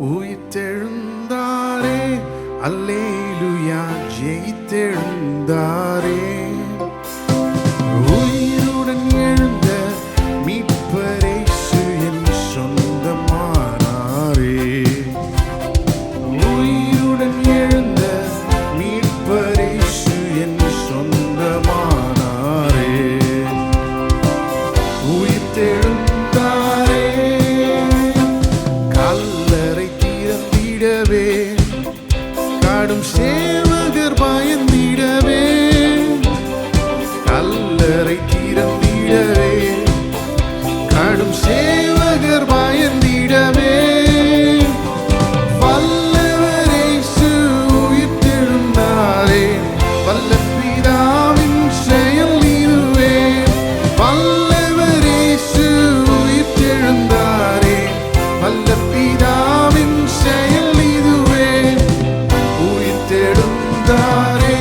உயிர்த்தெழுந்தாரே, அல்லேலூயா, ஜெயித்தெழுந்தாரே. உயிருடன் எழுந்த மீட்பர் இயேசு என் சொந்தமானாரே. உயிருடன் எழுந்த மீட்பர் இயேசு என் சொந்தமானாரே. உயிர்த்தெழுந்தாரே, கல்லறை திறந்திடவே, காடும் சேவகர் பயந்திடவே. கல்லறை திறந்திடவே, காடும் சேவகர் பயந்திடவே. வல்லவர் இயேசு உயிர்த்தெழுந்தாரே, வல்ல பிதாவின் செயல் இதுவே. வல்லவர் இயேசு உயிர்த்தெழுந்தாரே, வல்ல பிதாவின் செயல் இதுவே. உயிர்த்தெழுந்தாரே,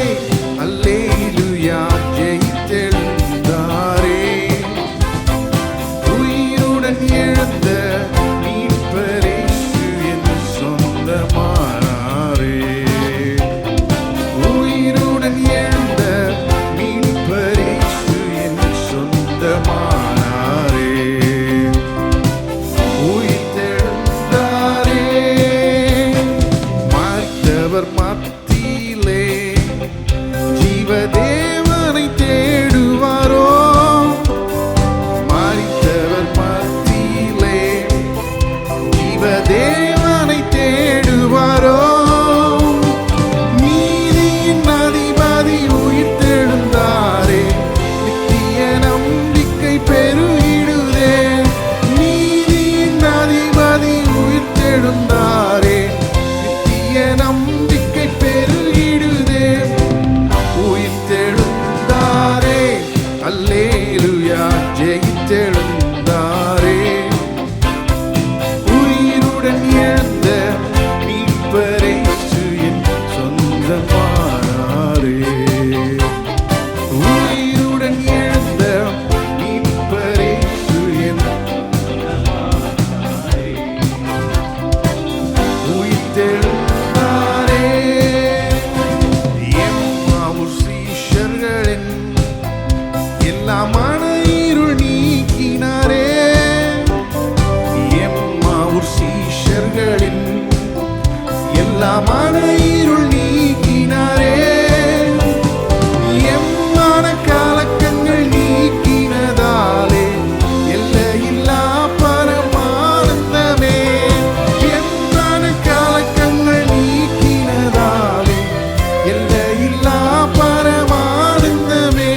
அல்லேலூயா, ஜெயித்தெழுந்தாரே. உயிருடன் எழுந்த மீட்பர் இயேசு என் சொந்தமானாரே. உயிருடன் எழுந்த மீட்பர் இயேசு என் சொந்தமானாரே. உயிர்த்தெழுந்தாரே, மரித்தவர் மத்தியிலே ஜீவதேவனை தேடுவாரோ. மரித்தவர் மத்தியிலே ஜீவதேவனை தேடுவாரோ. நீதியின் அதிபதி உயிர்த்தெழுந்தாரே, நித்திய நம்பிக்கை பெருகிடுதே. நீதியின் அதிபதி உயிர்த்தெழுந்தாரே, நித்திய நம்பிக்கை பெருகிடுதே. உயிர்த்தெழுந்தாரே, அல்லேலூயா, ஜெயித்தெழுந்தாரே. உயிருடன் எழுந்த மீட்பர் இயேசு என் சொந்தமானாரே. உயிருடன் எழுந்த மீட்பர் இயேசு என் உயிர்த்தெழுந்தாரே. எம்மாவூர் சீஷர்களின் எல்லா மன இருள் நீக்கினாரே. எம்மாவூர் சீஷர்களின் எல்லா மன இருள் நீக்கினாரே. எம்மான கலக்கங்கள் நீக்கினதாலே எல்லையில்லா பரமானந்தமே. எம்மான கலக்கங்கள் நீக்கினதாலே எல்லையில்லா பரமானந்தமே.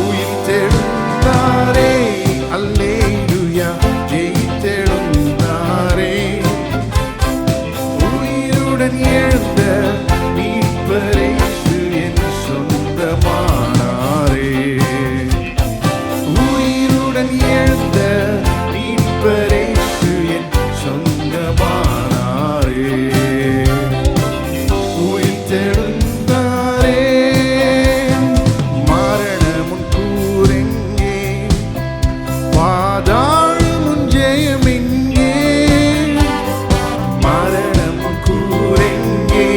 உயிர்த்தெழுந்தாரே, அல்லேலூயா, ஜெயித்தெழுந்தாரே. உயிருடன் எழுந்த மீட்பர் இயேசு என் சொந்தமானாரே. உயிருடன் எழுந்த மீட்பர் இயேசு என் சொந்தமானாரே. உயிர்த்தெழுந்தாரே, மரணமுன் கூரெங்கே, பாதாளமுன் ஜெயமெங்கே. மரணமுன் கூரெங்கே,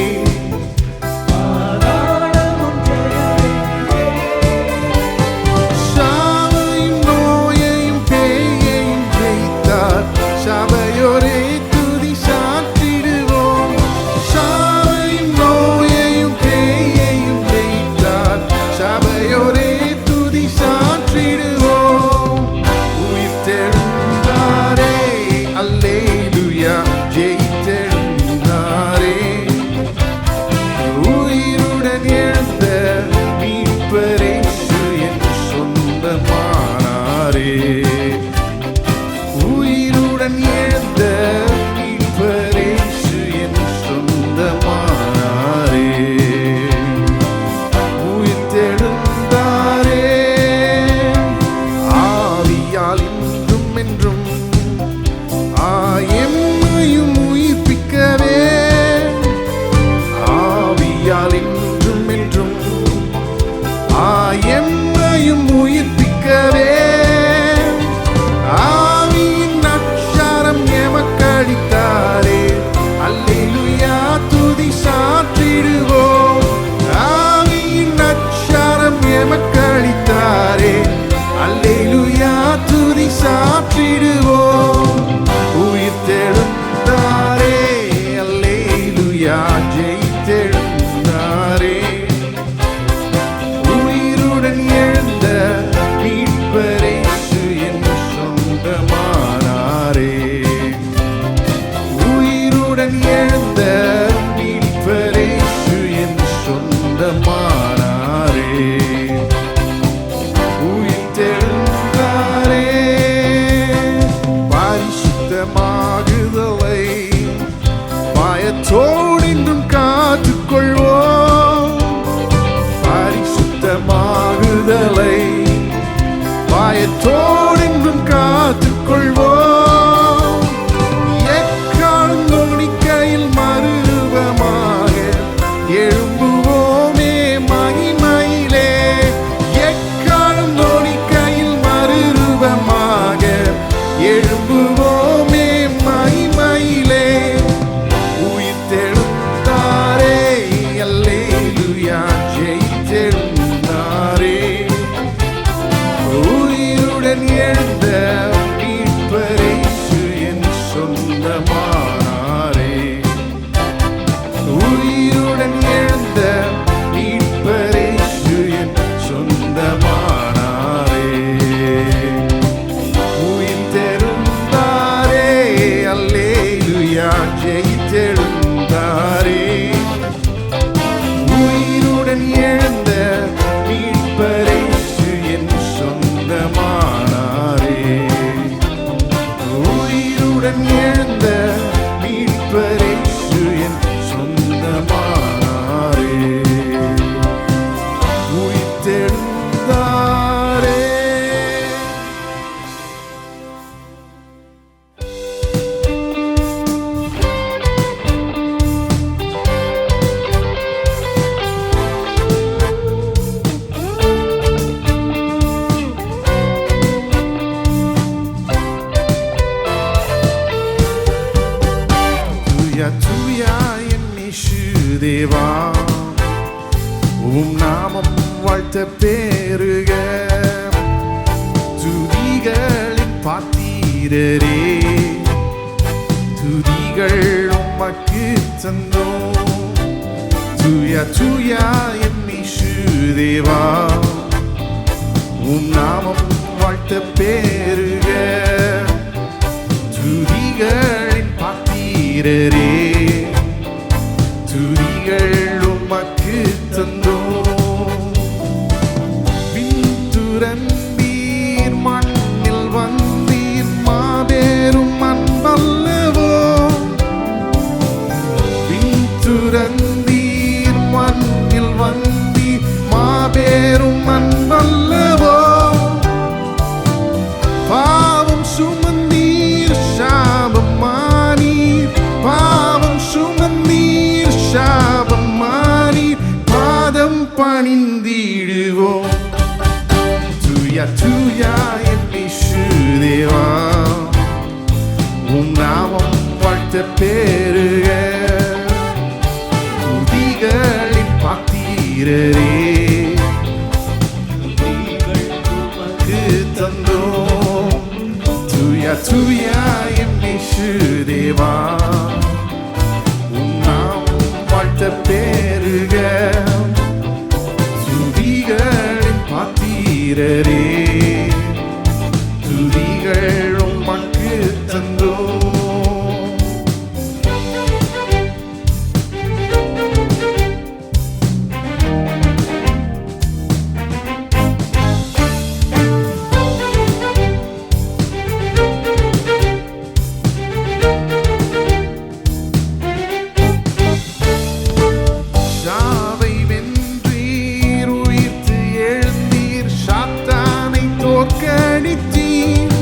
சாவையும் நோயையும் பேயையும் ஜெயித்தார். சபையோரே துதி சாற்றிடுவோம். சாவையும் நோயையும் பேயையும் ஜெயித்தார். சபையோரே துதி சாற்றிடுவோம். உயிர்த்தெழுந்தாரே, அல்லேலூயா, ஜெயித்தெழுந்தாரே. உயிருடன் எழுந்த மீட்பர் இயேசு என் சொந்தமானாரே. உயிருடன் எழுந்த மீட்பர் இயேசு என் சொந்தமானாரே. உயிர்த்தெழுந்தாரே, ஆவியால் இன்றும் என்றும் ஆயம்மையும் உயிருடன் எழுந்த மீட்பரேசு என் சொந்தமானாரே. உயிர்த்தெழுந்தாரே, பரிசுத்தமாகுதலை பயத்தோடென்றும் காத்துக்கொள்வோம். பரிசுத்தமாகுதலை பயத்தோடென்றும் காத்துக்கொள்வோம். எக்காலம் நொடிக்கையில் மறுரூபமாக எழும்புவோமே மகிமையிலே. எக்காலம் நொடிக்கையில் மறுரூபமாக எழும்புவோமே மகிமையிலே. உயிர்த்தெழுந்தாரே, அல்லேலூயா, ஜெயித்தெழுந்தாரே. உயிருடன் எழுந்த மீட்பரேசு என் சொந்தமானாரே. உயிருடன் எழுந்த மீட்பரேசு என் சொந்தமானாரே. உயிர்த்தெழுந்தாரே, அல்லேலூயா, ஜெயித்தெழுந்தாரே. உயிருடன் எழுந்த மீட்பரேசு என் சொந்தமானாரே. உயிருடன் எழுந்த மீட்பரேசு என் சொந்தமானாரே. உயிர்த்தெழுந்தாரே. தூயா தூயா என் இயேசு தேவா, உம் நாமம் வாழ்த்த பெருக. துதிகளின் பாத்திரரே, துதிகள் உமக்கு தந்தோம். தூயா தூயா என் இயேசு தேவா, உம் நாமம் வாழ்த்த பெருக. துதிகளின் பாத்திரரே, துதிகள் உமக்கு தந்தோம். விண்துறந்தீர், மண்ணில் வந்தீர், மாபெரும் அன்பல்லவோ. விண்துறந்தீர், மண்ணில் வந்தீர், மாபெரும் அன்பல்லவோ. பாவம் சுமந்தீர், சாபம் மானீர், பாவம் சுமந்தீர், சாபம் மானீர், பாதம் பணிந்திடுவோம். தூயா தூயா என் இயேசு தேவா, உம் நாமம் வாழ்த்த பெருக. துதிகளின் பாத்திரரே, துதிகள் உமக்கு தந்தோம். தூயா தூயா என் இயேசு தேவா, உம் நாமம் வாழ்த்த பெருக. துதிகளின் பாத்திரரே, துதிகள் உமக்கு தந்தோம். சாவை வென்றீர், உயிர்த்து எழுந்தீர், சாத்தானை தோற்கடித்தீர்.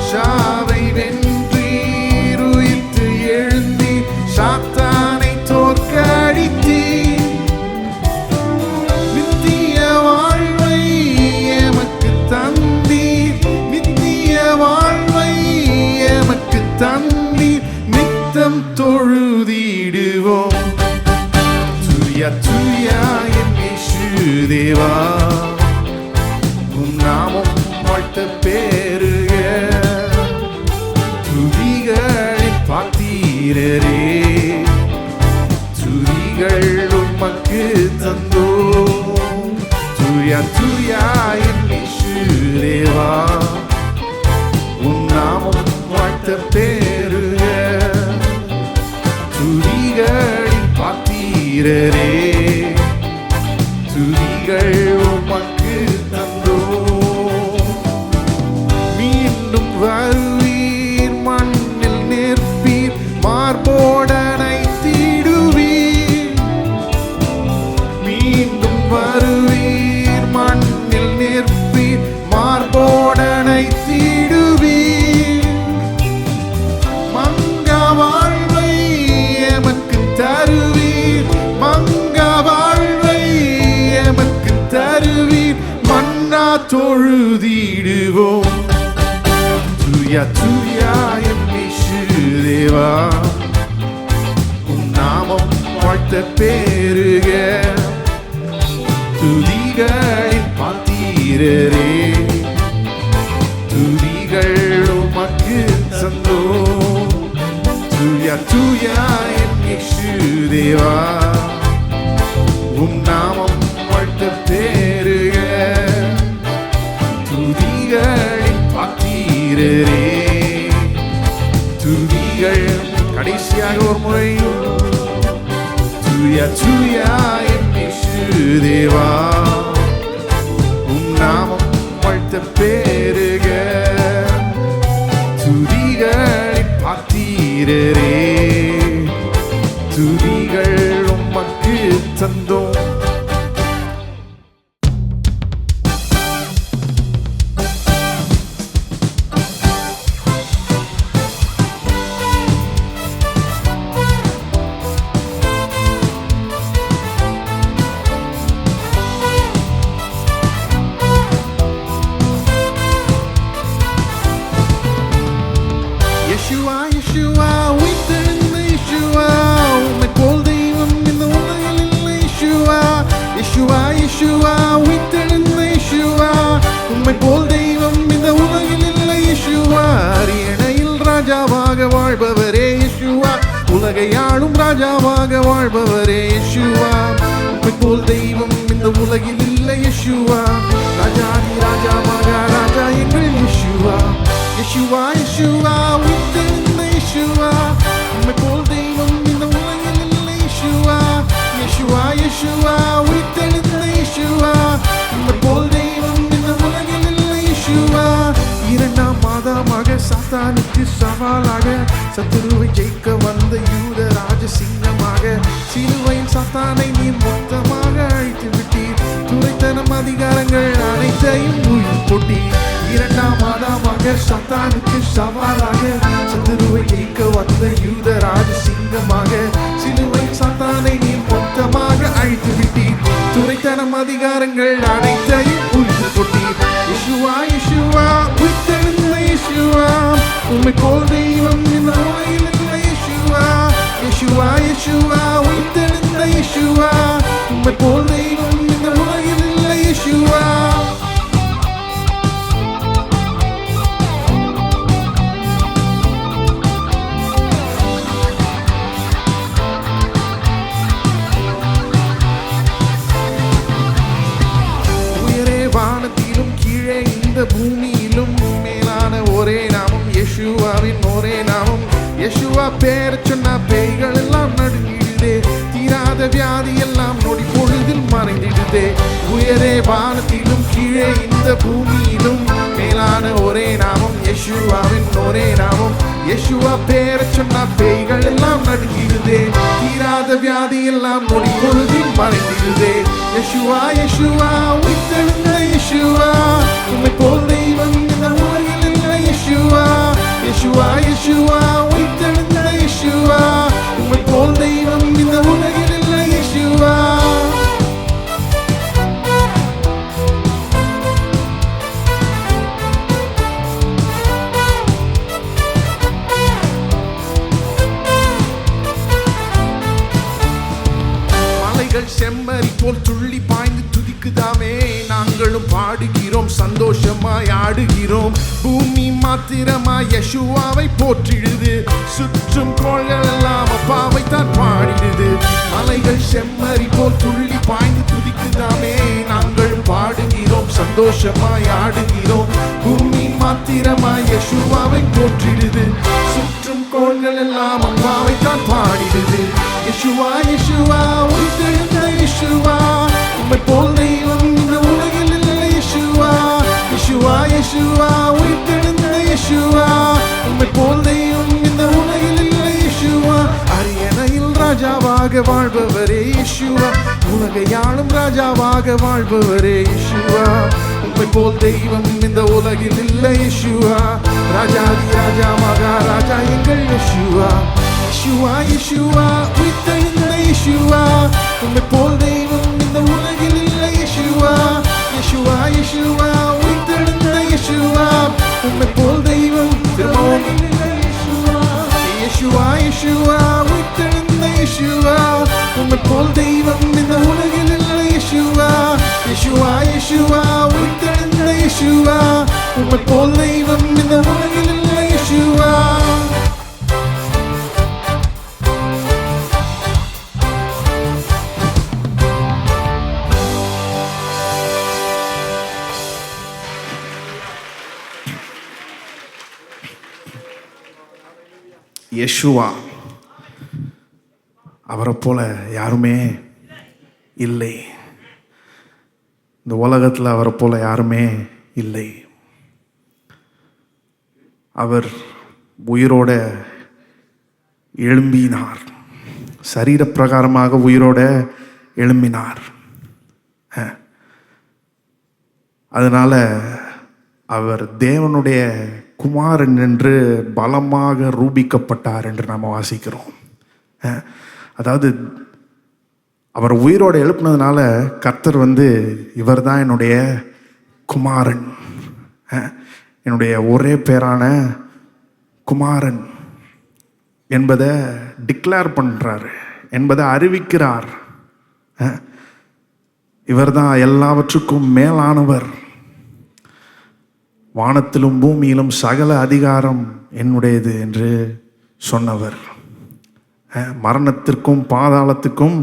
சாவை வென்றீர், உயிர்த்து எழுந்தீர், சாத்தானை தோற்கடித்தீர். நித்திய வாழ்வை எமக்கு தந்தீர், நித்திய வாழ்வை எமக்கு தந்தீர், நித்தம் தொழுதிடுவோம். தூயா தூயா என் இயேசு தேவா, உம் நாமம் வாழ்த்த பெருக. துதிகளின் பாத்திரரே, துதிகள் உமக்கு தந்தோம். தூயா தூயா என் இயேசு தேவா, உம் நாமம் வாழ்த்த பெருக. பாத்திரரே துதிகள் உமக்கு தந்தோம். மீண்டும் வருவீர் மண்ணில் நிற்பீர் மார்போடனை தீடுவீர். மீண்டும் வருவீர் மண்ணில் நிற்பீர் மார்போடனை தீடுவீர். மங்க வாழ்வை எமக்கு தருவீர், மங்க வாழ்வை எமக்கு தருவீர். மன்னா தொழுதிடுவோம். துயா துயா எம் இயேசு தேவா, உம் நாமம் வாழ்த்த பெருக. துதிகளின் பாத்திரரே துதிகள் உமக்கு தந்தோம். துயா துயா எம் இயேசு தேவா, உம் நாமம் வாழ்த்த பெருக. துதிகளின் பாத்திரரே துதிகள். கடைசியாக ஒரு முறை துயா துயா எம் இயேசு தேவா, உம் நாமம் வாழ்த்த பெருக. துதிகளின் பாத்திரரே துதிகள் உமக்கு தந்தோம். Yeshua, Yeshua, உயிர்த்தெழுந்த Yeshua, உம்மை போல் தெய்வம் இந்த உலகில் இல்லை Yeshua. Yeshua, Yeshua, உயிர்த்தெழுந்த Yeshua, உம்மை போல் தெய்வம் இந்த உலகில் இல்லை Yeshua. அரியணையில் ராஜாவாக வாழ்பவரே Yeshua, உலகை ஆளும் ராஜாவாக வாழ்பவரே Yeshua. உம்மை போல் தெய்வம் இந்த உலகில் இல்லை Yeshua. ராஜாதி ராஜாவாக ராஜா எங்கள் Yeshua. Yeshua, Yeshua, உயிர்த்தெழுந்த Yeshua, உம்மை போல் தெய்வம் இந்த உலகில் இல்லை Yeshua. Yeshua, Yeshua, உயிர்த்தெழுந்த Yeshua, உம்மை போல் தெய்வம் இந்த உலகில் இல்லை Yeshua. இரண்டாம் மாதமாக சாத்தானுக்கு சவாலாக சத்துருவை ஜெயிக்க வந்த யூத ராஜ சிங்கமாக சிலுவையில் சாத்தானை நீர் மொத்தமாக அழித்து விட்டீர். துரைத்தனம் அதிகாரங்கள் அனைத்தையும் உயிர் போட்டீர். இரண்டாம் மாதமாக சாத்தானுக்கு சவாலாக சத்துருவை ஜெயிக்க வந்த யூத ராஜ சிங்கமாக சிலுவையில் சாத்தானை நீர் மொத்தமாக அழித்து விட்டீர். துரைத்தனம் அதிகாரங்கள் அனைத்தையும் உயிர் போட்டீர். Yeshua, Yeshua, உயிர்த்தெழுந்த Yeshua, உம்மை போல் தெய்வம் இந்த உலகில் இல்லை Yeshua. Yeshua, Yeshua, உயிர்த்தெழுந்த Yeshua, உம்மை போல் தெய்வம் இந்த உலகில் இல்லை Yeshua. வானத்திலும் கீழே இந்த பூமியிலும் மேலான ஒரே நாமம் யெஷுவாவின் ஒரே நாமம். யெஷுவா பேர் சொன்ன பேய்கள் எல்லாம் நடுங்கிடுதே. தீராத வியாதி எல்லாம் நொடி பொழுதில் மறைந்திடுதே. உயரே வானத்திலும் கீழே இந்த பூமியிலும் மேலான ஒரே நாமம் யெஷுவாவின் ஒரே நாமம். யெஷுவா பேர் சொன்ன பேய்கள் எல்லாம் நடுங்கிடுதே. தீராத வியாதி எல்லாம் நொடி பொழுதில் மறைந்திடுதே. Yeshua, Yeshua, உயிர்த்தெழுந்த Yeshua, உம்மை போல் தெய்வம் இந்த உலகில் இல்லை Yeshua. Yeshua, Yeshua, உயிர்த்தெழுந்த Yeshua, உம்மை போல் தெய்வம் இந்த உலகில் இல்லை Yeshua. செம்மறி போல் துள்ளி பாய்ந்து துதிக்குதாமே. நாங்களும் பாடுகிறோம், சந்தோஷமாய் ஆடுகிறோம். பூமி மாத்திரமாய் யெஷுவாவை போற்றிடுது. சுற்றும் கோள்கள் எல்லாம் அப்பாவை தான் பாடிடுது. மலைகள் செம்மறி போல் துள்ளி பாய்ந்து துதிக்குதாமே. நாங்களும் பாடுகிறோம், சந்தோஷமாய் ஆடுகிறோம். பூமி மாத்திரமாய் யெஷுவாவை போற்றிடுது. சுற்றும் கோள்கள் எல்லாம் அப்பாவை தான் பாடிடுது. Yeshua, Yeshua, இயேசுவா உம்மை போல் தெய்வம் இந்த உலகில் இல்லை இயேசுவா இயேசுவா இயேசுவா உயிர்த்தெழுந்த இயேசுவா உம்மை போல் தெய்வம் இந்த உலகில் இல்லை இயேசுவா அரியணையில் ராஜாவாக வாழ்பவரே இயேசுவா உலகை ஆளும் ராஜாவாக வாழ்பவரே இயேசுவா உம்மை போல் தெய்வம் இந்த உலகில் இல்லை இயேசுவா ராஜாதி ராஜா மகாராஜா எங்கள் இயேசுவா இயேசுவா இயேசுவா உயிர்த்தெழுந்த இயேசுவா உம்மை போல் தெய்வம் இந்த உலகில் இல்லை இயேசுவா இயேசுவா இயேசுவா உயிர்த்தெழுந்த இயேசுவா உம்மை போல் தெய்வம் இயேசுவா இயேசுவா உயிர்த்தெழுந்த இயேசுவா உம்மை போல் தெய்வம் இந்த உலகில் இல்லை இயேசுவா இயேசுவா இயேசுவா உயிர்த்தெழுந்த இயேசுவா உம்மை போல் தெய்வம் இந்த உலகில் இல்லை இயேசுவா யேசுவா அவரை போல யாருமே இல்லை. இந்த உலகத்தில் அவரை போல யாருமே இல்லை. அவர் உயிரோட எழும்பினார், சரீர பிரகாரமாக உயிரோட எழும்பினார். அதனால அவர் தேவனுடைய குமாரன் என்று பலமாக ரூபிக்கப்பட்டார் என்று நாம் வாசிக்கிறோம். அதாவது அவர் உயிரோடு எழுப்பினதுனால கர்த்தர் இவர் தான் என்னுடைய குமாரன், என்னுடைய ஒரே பேரான குமாரன் என்பதை டிக்ளேர் பண்ணுறார், என்பதை அறிவிக்கிறார். இவர் தான் எல்லாவற்றுக்கும் மேலானவர், வானத்திலும் பூமியிலும் சகல அதிகாரம் என்னுடையது என்று சொன்னவர், மரணத்திற்கும் பாதாளத்துக்கும்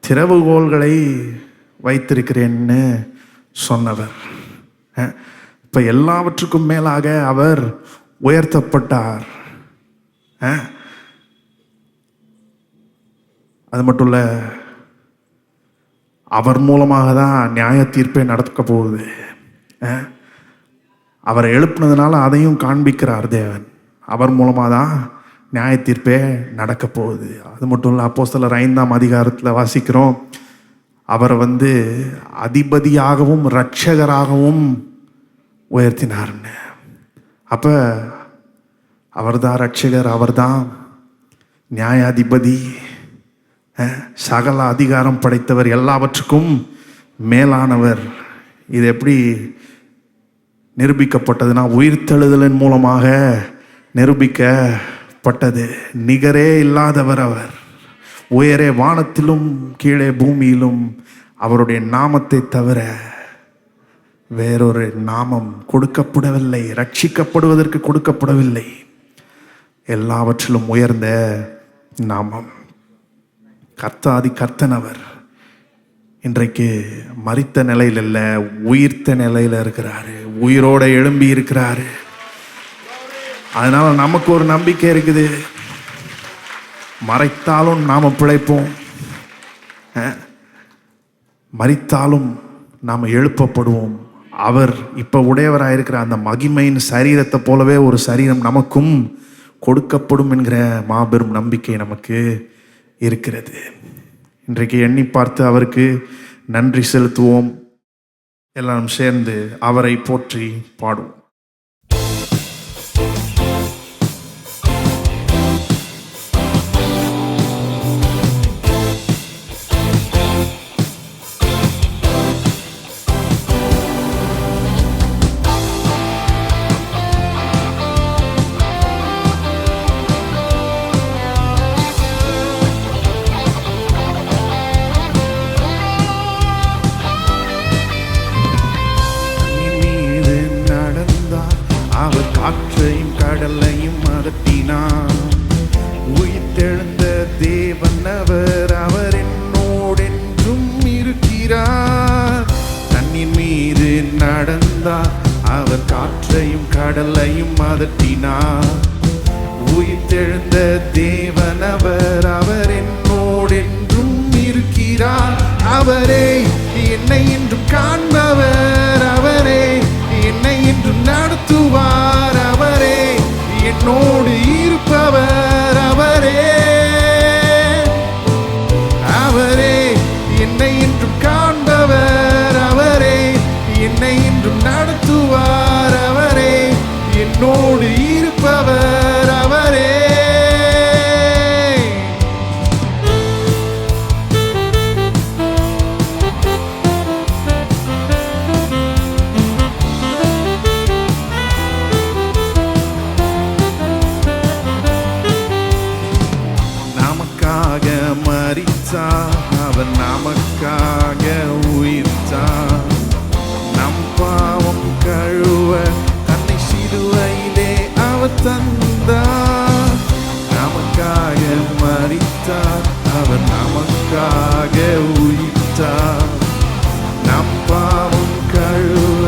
திறவுகோல்களை வைத்திருக்கிறேன்னு சொன்னவர். இப்போ எல்லாவற்றுக்கும் மேலாக அவர் உயர்த்தப்பட்டார். அது மட்டும் இல்லை, அவர் மூலமாக தான் நியாய தீர்ப்பே நடக்க போகுது. அவரை எழுப்பினதுனால அதையும் காண்பிக்கிறார் தேவன். அவர் மூலமாக தான் நியாய தீர்ப்பே நடக்க போகுது. அது மட்டும் இல்லை, அப்போஸ்தலர் 5ஆம் அதிகாரத்தில் வாசிக்கிறோம், அவரை அதிபதியாகவும் இரட்சகராகவும் உயர்த்தினார்னு. அப்போ அவர் தான் இரட்சகர், அவர் தான் நியாயாதிபதி, சகல அதிகாரம் படைத்தவர், எல்லாவற்றுக்கும் மேலானவர். இது எப்படி நிரூபிக்கப்பட்டதுன்னா உயிர்த்தெழுதலின் மூலமாக நிரூபிக்கப்பட்டது. நிகரே இல்லாதவர் அவர், உயரே வானத்திலும் கீழே பூமியிலும் அவருடைய நாமத்தை தவிர வேறொரு நாமம் கொடுக்கப்படவில்லை, ரட்சிக்கப்படுவதற்கு கொடுக்கப்படவில்லை. எல்லாவற்றிலும் உயர்ந்த நாமம் கர்த்தாதி கர்த்தனவர். இன்றைக்கு மரித்த நிலையில் இல்லை, உயிர்த்த நிலையில் இருக்கிறாரு, உயிரோட எழும்பி இருக்கிறாரு. அதனால நமக்கு ஒரு நம்பிக்கை இருக்குது, மறைத்தாலும் நாம பிழைப்போம், மரித்தாலும் நாம் எழுப்பப்படுவோம். அவர் இப்போ உடையவராயிருக்கிற அந்த மகிமையின் சரீரத்தை போலவே ஒரு சரீரம் நமக்கும் கொடுக்கப்படும் என்கிற மாபெரும் நம்பிக்கை நமக்கு இருக்கிறது. இன்றைக்கு எண்ணி பார்த்து அவருக்கு நன்றி செலுத்துவோம். எல்லாரும் சேர்ந்து அவரை போற்றி பாடுவோம். காற்றையும் கடலையும் அதட்டினார், உயிர்த்தெழுந்த தேவன் அவர், அவர் என்னோடென்றும் இருக்கிறார். தண்ணீர் மீது நடந்தார், அவர் காற்றையும் கடலையும் அதட்டினார், உயிர்த்தெழுந்த தேவன் அவர், அவர் என்னோடென்றும் இருக்கிறார். அவர் மரித்தார், அவர் நமக்காக உயிர்த்தார். நம் பாவம் கழுவ தன்னை சிலுவையிலே அவர் தந்தார். நமக்காக மரித்தார், அவர் நமக்காக உயிர்த்தார். நம் பாவம் கழுவ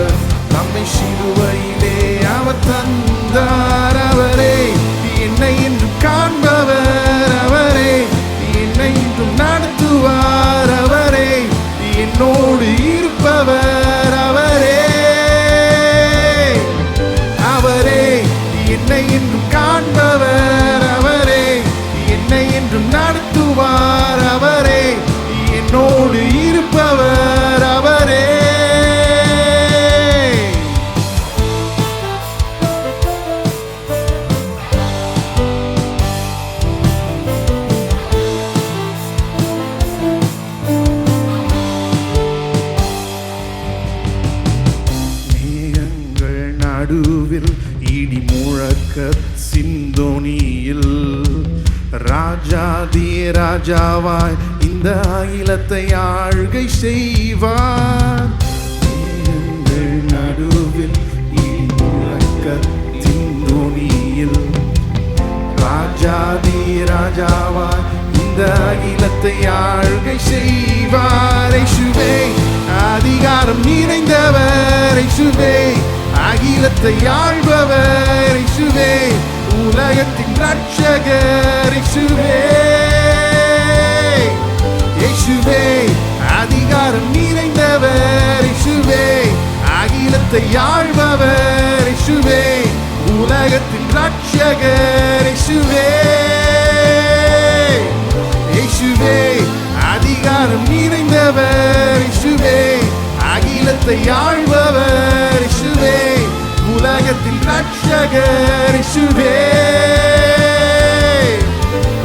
நம்மை சிலுவையிலே அவர் தந்தார். அவரே என்னை என்றும் காண்பவர், அவரே என்னை என்றும் நடத்துவார், அவரே என்னோடு இருப்பவர், அவரே அவரே என்னை என்றும் காண்பவர், அவரே என்னை என்றும் நடத்துவார், அவரே என்னோடு இருப்பவர், அவரே. நடுவில் இடி முழக்க சிந்தோனியில் ராஜாதி ராஜாவாய் இந்த அகிலத்தை ஆள்கை செய்வார். நடுவில் இடி முழக்க சிந்தோனியில் ராஜாதி ராஜாவாய் இந்த அகிலத்தை ஆள்கை செய்வார். இயேசுவே அதிகாரம் நிறைந்தவர், இயேசுவே அகிலத்தை ஆள்பவர், இயேசுவே உலகத்தின் ரட்சகர், இயேசுவே இயேசுவே அதிகாரம் நிறைந்தவர், இயேசுவே அகிலத்தை ஆள்பவர், இயேசுவே உலகத்தின் ரட்சகர், இயேசுவே இயேசுவே அதிகாரம் நிறைந்தவர், இயேசுவே அகிலத்தை ஆள்பவர், இயேசுவே உலகத்தின் ரட்சகர், இயேசுவே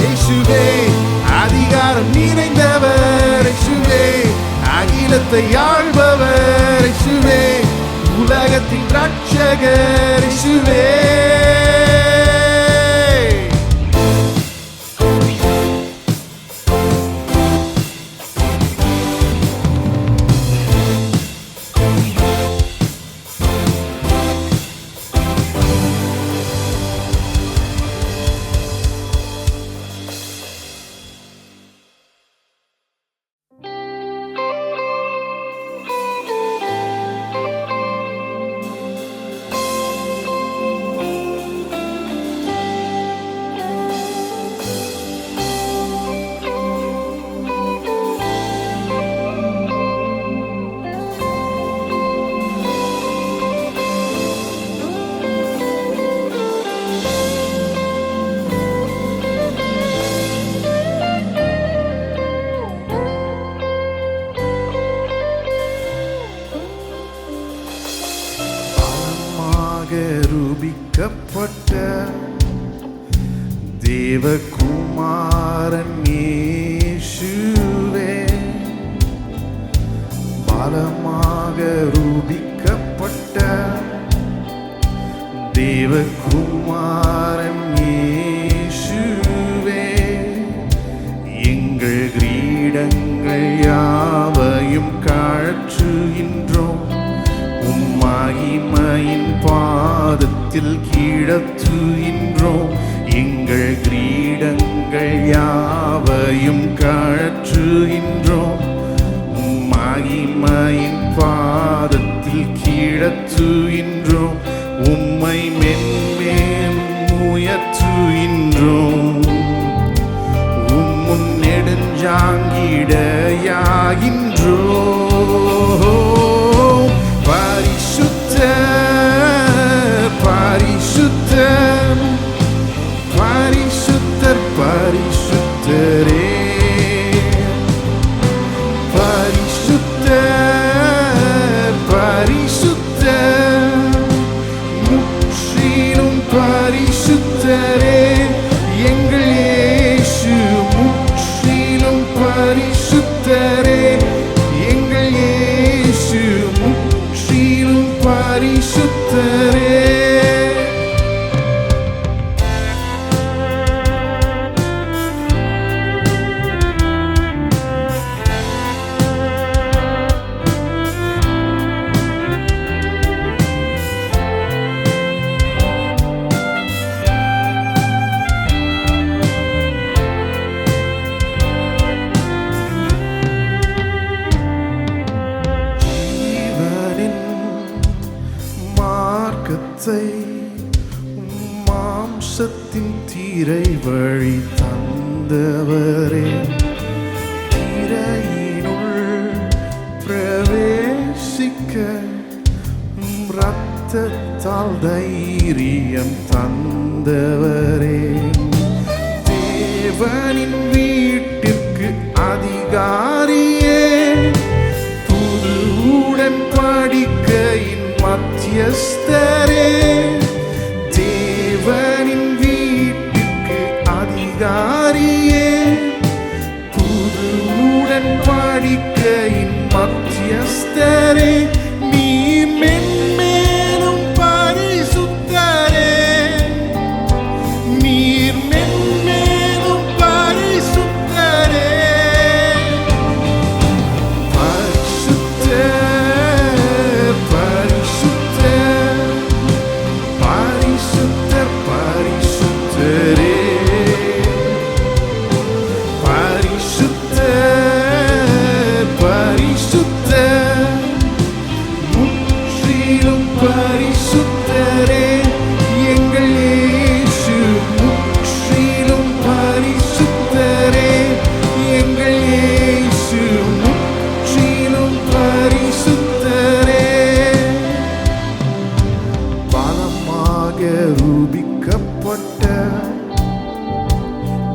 இயேசுவே அதிகாரம் நிறைந்தவர், இயேசுவே அகிலத்தை ஆள்பவர், இயேசுவே உலகத்தின் ரட்சகர், இயேசுவே. ரூபிக்கப்பட்ட தேவகுமாரன் இயேசுவே, பலமாக ரூபிக்கப்பட்ட தேவகுமாரன் இயேசுவே, எங்கள் கிரீடங்கள் யாவையும் கழற்றுகின்றோம், உம் மகிமையின் பாதத்தில் கீழத்துகின்றோம், எங்கள் கிரீடங்கள் யாவையும் கழற்றுகின்றோம், உம் மகிமையின் பாதத்தில் கீழத்துகின்றோம், உம்மை மென்மேலும் உயர்த்துகின்றோம், உம்முன் நெடுஞ்சாங்கிடையாகின்றோம். பரிசுத்தர் பரிசுத்தர் பரிசுத்தர் பரிசுத்தரே, பரிசுத்தர் பரிசுத்தர் இறைவழி தந்தவரே, இறையினுள் பிரவேசிக்க இரத்தத்தால் தைரியம் தந்தவரே, தேவனின் வீட்டிற்கு அதிகாரியே, புது உடன்படிக்கையின் மத்தியஸ்தரே, தேவனின் வீட்டிற்கு அதிகாரியே, புது உடன்படிக்கையின் மத்தியஸ்தரே, நீர் மென்மேலும் பரிசுத்தரே, நீர் மென்மேலும் பரிசுத்தரே, பரிசுத்தர் பரிசுத்தர் பரிசுத்தர் பரிசுத்தரே, பரிசுத்தர் பரிசுத்தர் முற்றிலும் பரிசுத்தரே, எங்கள் இயேசு முற்றிலும் பரிசுத்தரே, எங்கள் இயேசு முற்றிலும் பரிசுத்தரே, பலமாக ரூபிக்கப்பட்ட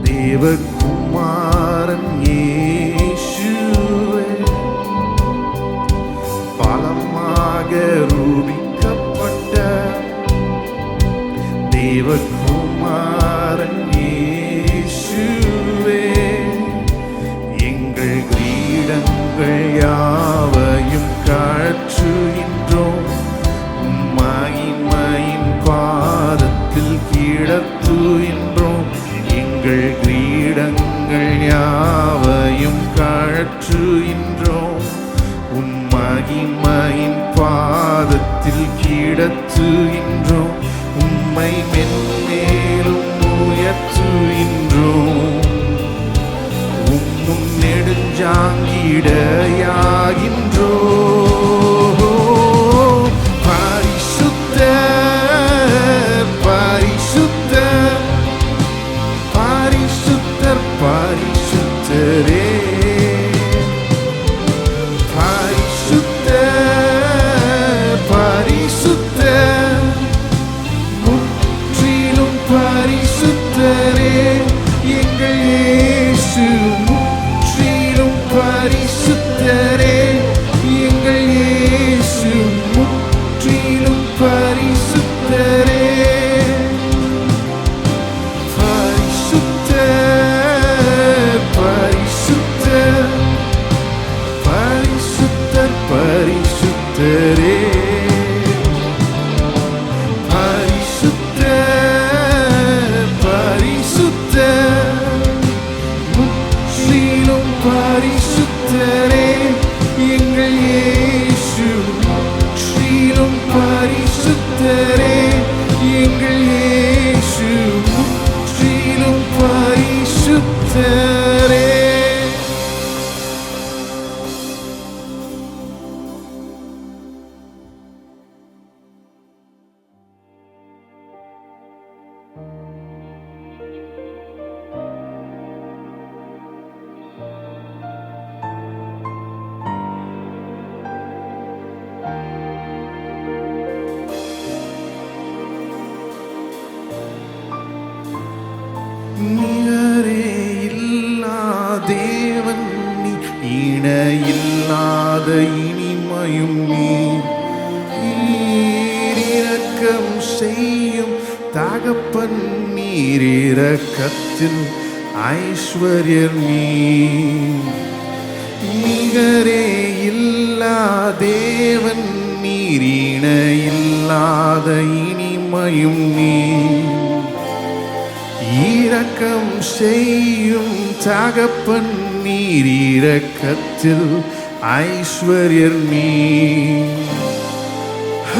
தேவகுமாரன் இயேசுவே, பலமாக ரூபிக்கப்பட்ட தேவகுமாரன் இயேசுவே, எங்கள் கிரீடங்கள் யாவையும் கழற்றுகின்றோம், மகிமையின் பாதத்தில் கிடத்துகின்றோம், எங்கள் கிரீடங்கள் யாவையும் கழற்றுகின்றோம், உம் மகிமையின் பாதத்தில் கிடத்துகின்றோம், உம்மை மென்மேலும் உயர்த்துகின்றோம், உம்முன் நெடுஞ்சாங்கிடையாகின்றோம், பரிசுத்தர் பரிசுத்தர் பரிசுத்தர் பரிசுத்தரே, பரிசுத்தர் பரிசுத்தர் முற்றிலும் பரிசுத்தரே, எங்கள் இயேசு முற்றிலும் பரிசுத்தரே, எங்கள் இயேசு முற்றிலும் பரிசுத்தரே, பரிசுத்தர் பரிசுத்தர் பரிசுத்தர் பரிசுத்தரே, பரிசுத்தர் பரிசுத்தர் முற்றிலும் பரிசுத்தரே, எங்கள் இயேசு முற்றிலும் பரிசுத்தரே, எங்கள் இயேசு முற்றிலும் பரிசுத்தரே. நிகரே இல்லா தேவன் நீ, இணையில்லாத இனிமையும் நீ, இரக்கம் செய்யும் தகப்பன் நீர், இரக்கத்தில் ஐஸ்வர்யர் நீ, நிகரே இல்லா தேவன் நீர், இணையில்லாத இனிமையும் நீ, இரக்கம் செய்யும் தகப்பன் நீர், இரக்கத்தில் ஐஸ்வர்யர் நீ,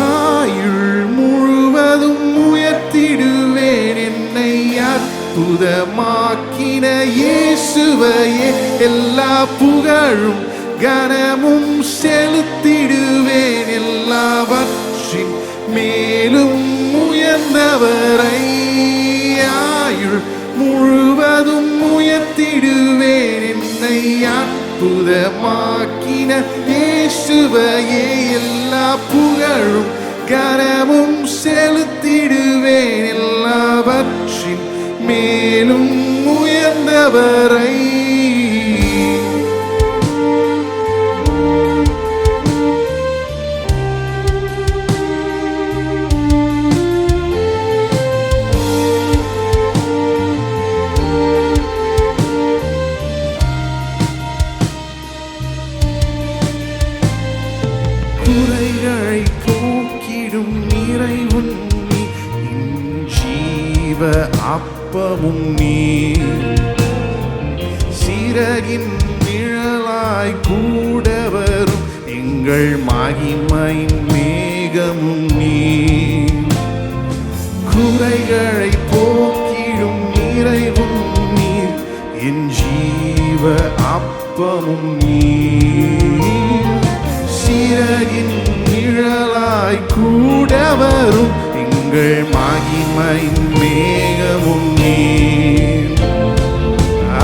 ஆயுள் முழுவதும் உயர்த்திடுவேன் என்னை அற்புதமாக்கின இயேசுவையே, எல்லா புகழும் கனமும் செலுத்திடுவேன், எல்லாவற்றின் மேலும் உயர்ந்தவரை, ஆயுள் முழுவதும் உயர்த்திடுவேன். என்னை அற்புதமாக்கின இயேசுவையே எல்லா புகழும் கனமும் செலுத்திடுவேன். எல்லாவற்றின் மேலும் உயர்ந்தவரை குறைகளை போக்கிடும் நிறைவும் நீ, ஜீவ அப்பமும் நீ, சிறகின் நிழலாய் கூட வரும் எங்கள் மகிமையின் மேகமும் நீ. குறைகளை போக்கிடும் நிறைவும் நீ, என் ஜீவ அப்பமும் நீ, சிறகின் நிழலாய் கூட வரும் எங்கள் மகிமையின் மேகமும் நீ.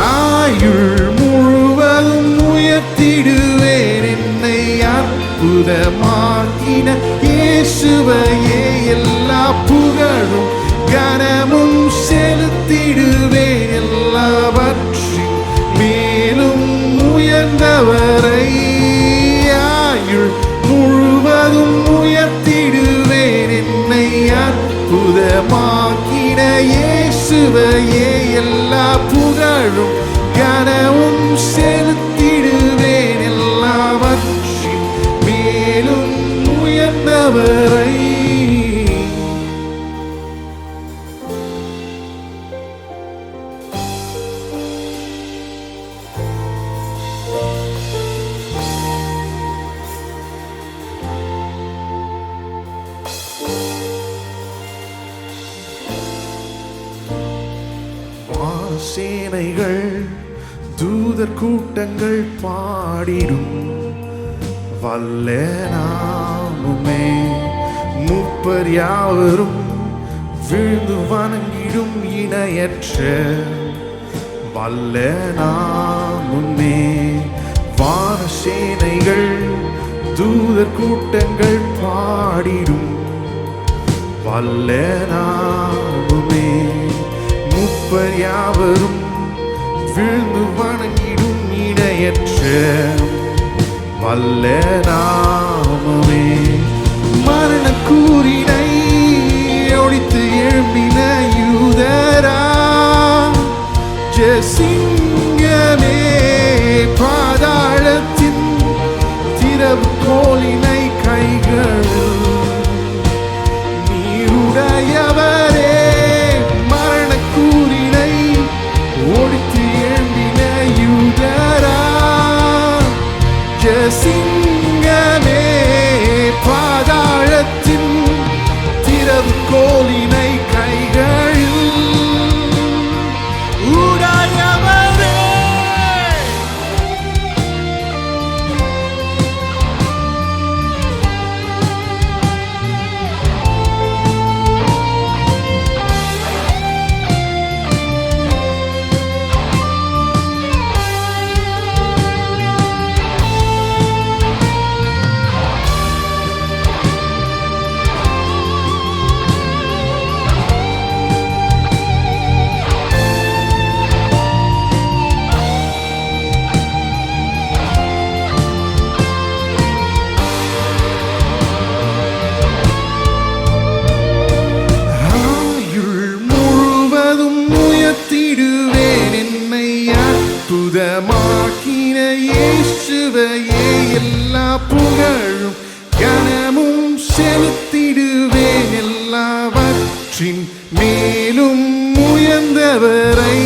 ஆயுள் முழுவதும் உயர்த்திடுவேன். என்னை அற்புதமாக்கின இயேசுவையே எல்லா புகழும் கனமும் செலுத்திடுவேன். எல்லாவற்றின் மேலும் உயர்ந்தவரை முழுவதும் உயர்த்திடுவேன். என்னை அற்புதமாக்கின இயேசுவையே எல்லா புகழும் கனமும் செலுத்திடுவேன். எல்லாவற்றின் மேலும் உயர்ந்தவரை சேனைகள் தூதர் கூட்டங்கள் பாடிடும் வல்ல நாமமே. மூப்பர் யாவரும் விழுந்து வணங்கிடும் இணையற்ற வல்ல நாமமே. வான சேனைகள் தூதர் கூட்டங்கள் பாடிடும் வல்ல நாமமே. மூப்பர் யாவரும் விழுந்து வணங்கிடும் இணையற்ற வல்ல நாமமே. மரண கூறினை ஒழித்து எழும்பின யூதரா, ஜெசிங்கமே பாதாளத்தின் திறவு கோலினை கைகளில் நீருடையவரே. ஒழித்து எழும்பின யூதரா, ஜெசிங்கமே பாதாளத்தின் திறவு கோலினை கைகளில் உடையவரே. அற்புதமாக்கின இயேசுவையே எல்லா புகழும் கனமும் செலுத்திடுவேன். எல்லாவற்றின் மேலும் உயர்ந்தவரை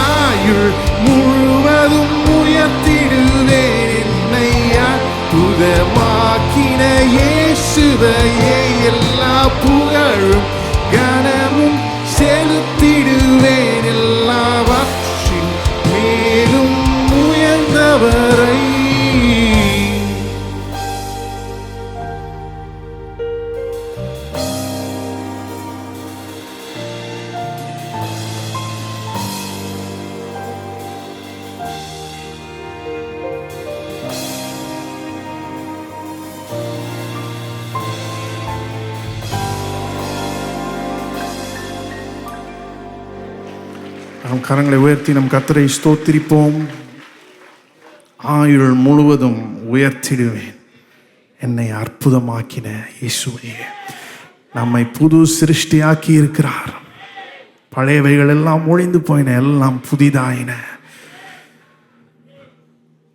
ஆயுள் முழுவதும் உயர்த்திடுவேன். என்னை அற்புதமாக்கின இயேசுவையே எல்லா புகழும் கனமும் செலுத்திடுவேன். எல்லாவற்றின் மேலும் உயர்ந்தவரை நம் கரங்களை உயர்த்தி நம் கர்த்தரை ஸ்தோத்திரிப்போம். ஆயுள் முழுவதும் உயர்த்திடுவேன் என்னை அற்புதமாக்கின இயேசுவே. நம்மை புது சிருஷ்டியாக்கி இருக்கிறார். பழையவைகள் எல்லாம் ஒழிந்து போயின, எல்லாம் புதிதாயின.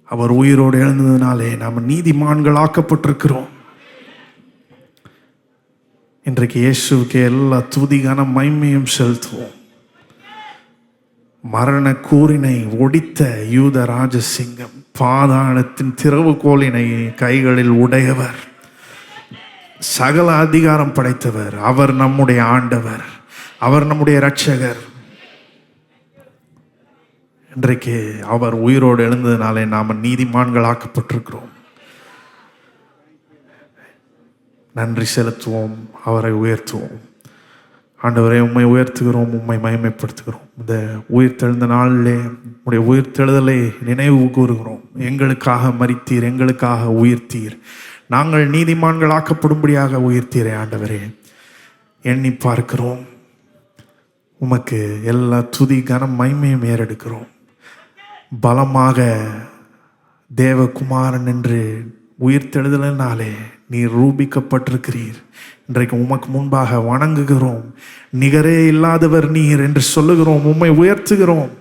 அவர் உயிரோடு எழுந்ததினாலே நாம் நீதிமான்கள் ஆக்கப்பட்டிருக்கிறோம். இன்றைக்கு இயேசுவுக்கு எல்லா துதிகான மகிமையும் செலுத்துவோம். மரண கூறினை ஒடித்த யூத ராஜசிங்கம், பாதாளத்தின் திறவுகோலினை கைகளில் உடையவர், சகல அதிகாரம் படைத்தவர், அவர் நம்முடைய ஆண்டவர், அவர் நம்முடைய இரட்சகர். இன்றைக்கு அவர் உயிரோடு எழுந்ததினாலே நாம் நீதிமான்கள் ஆக்கப்பட்டிருக்கிறோம். நன்றி செலுத்துவோம், அவரை உயர்த்துவோம். ஆண்டவரை உம்மை உயர்த்துகிறோம், உம்மை மகிமைப்படுத்துகிறோம். இந்த உயிர்த்தெழுந்த நாளிலே உடைய உயிர்த்தெழுதலை நினைவு கூறுகிறோம். எங்களுக்காக மரித்தீர், எங்களுக்காக உயிர்த்தீர், நாங்கள் நீதிமான்கள் ஆக்கப்படும்படியாக உயிர்த்தீரே ஆண்டவரே. எண்ணி பார்க்கிறோம். உமக்கு எல்லா துதி கனம் மகிமையும் ஏறெடுக்கிறோம். பலமாக தேவகுமாரன் என்று உயிர்த்தெழுதலினாலே நீர் ரூபிக்கப்பட்டிருக்கிறீர். இன்றைக்கு உமக்கு முன்பாக வணங்குகிறோம். நிகரே இல்லாதவர் நீர் என்று சொல்லுகிறோம். உம்மை உயர்த்துகிறோம்.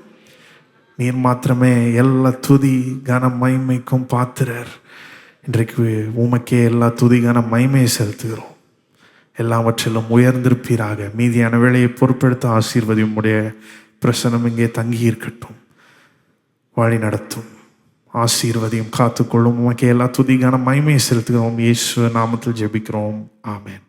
நீர் மாத்திரமே எல்லா துதி கன மகிமைக்கும் பாத்திரர். இன்றைக்கு உமக்கே எல்லா துதி கன மகிமையை செலுத்துகிறோம். எல்லாவற்றிலும் உயர்ந்திருப்பீராக. மீதியான வேலையை பொறுப்பெடுத்து ஆசீர்வதியும். உடைய பிரசனம் இங்கே தங்கி இருக்கட்டும், வழி நடத்தும், ஆசீர்வதியும், காத்துக்கொள்ளும். உமக்கு எல்லா துதிக்கான மகிமையை செலுத்துகிறோம். இயேசு நாமத்தில் ஜெபிக்கிறோம். ஆமென்.